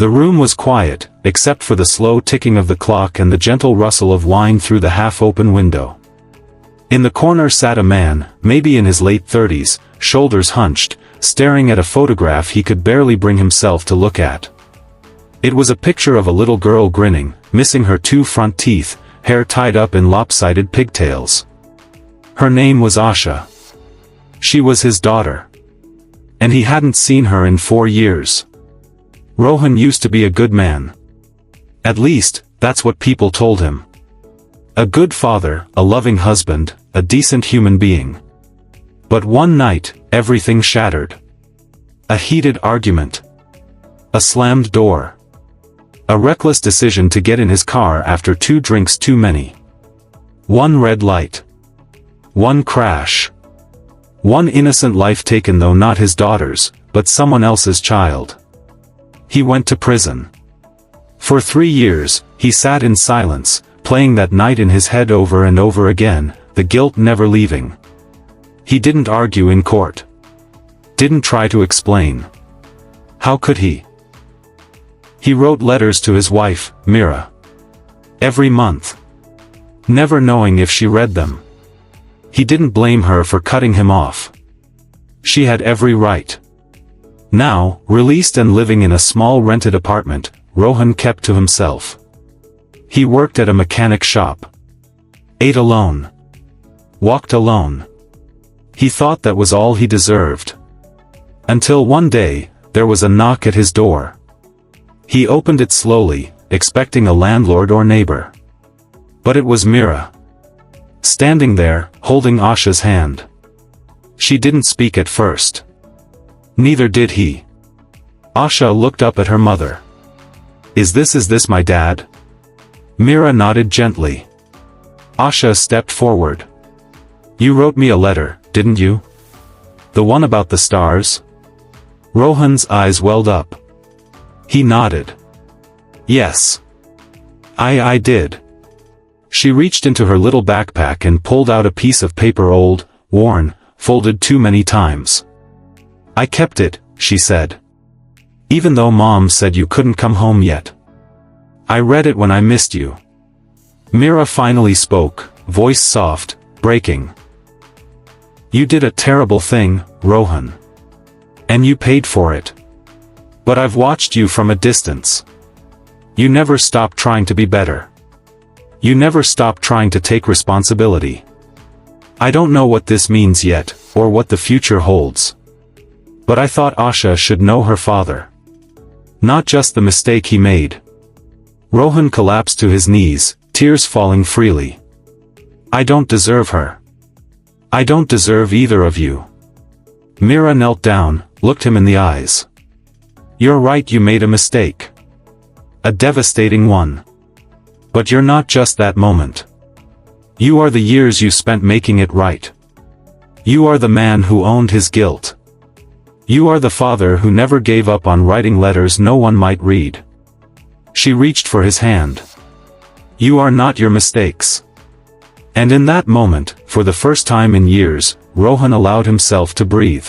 The room was quiet, except for the slow ticking of the clock and the gentle rustle of wine through the half-open window. In the corner sat a man, maybe in his late 30s, shoulders hunched, staring at a photograph he could barely bring himself to look at. It was a picture of a little girl grinning, missing her 2 front teeth, hair tied up in lopsided pigtails. Her name was Asha. She was his daughter. And he hadn't seen her in 4 years. Rohan used to be a good man. At least, that's what people told him. A good father, a loving husband, a decent human being. But one night, everything shattered. A heated argument. A slammed door. A reckless decision to get in his car after 2 drinks too many. 1 red light. 1 crash. 1 innocent life taken, though not his daughter's, but someone else's child. He went to prison. For 3 years, he sat in silence, playing that night in his head over and over again, the guilt never leaving. He didn't argue in court. Didn't try to explain. How could he? He wrote letters to his wife, Mira. Every month. Never knowing if she read them. He didn't blame her for cutting him off. She had every right. Now, released and living in a small rented apartment, Rohan kept to himself. He worked at a mechanic shop. Ate alone. Walked alone. He thought that was all he deserved. Until one day, there was a knock at his door. He opened it slowly, expecting a landlord or neighbor. But it was Mira. Standing there, holding Asha's hand. She didn't speak at first. Neither did he. Asha looked up at her mother. Is this my dad?" Mira nodded gently. Asha stepped forward. "You wrote me a letter, didn't you? The one about the stars?" Rohan's eyes welled up. He nodded. "Yes. I did." She reached into her little backpack and pulled out a piece of paper, old, worn, folded too many times. "I kept it," she said. "Even though Mom said you couldn't come home yet. I read it when I missed you." Mira finally spoke, voice soft, breaking. "You did a terrible thing, Rohan. And you paid for it. But I've watched you from a distance. You never stopped trying to be better. You never stopped trying to take responsibility. I don't know what this means yet, or what the future holds. But I thought Asha should know her father. Not just the mistake he made." Rohan collapsed to his knees, tears falling freely. "I don't deserve her. I don't deserve either of you." Mira knelt down, looked him in the eyes. "You're right, you made a mistake. A devastating one. But you're not just that moment. You are the years you spent making it right. You are the man who owned his guilt. You are the father who never gave up on writing letters no one might read." She reached for his hand. "You are not your mistakes." And in that moment, for the first time in years, Rohan allowed himself to breathe.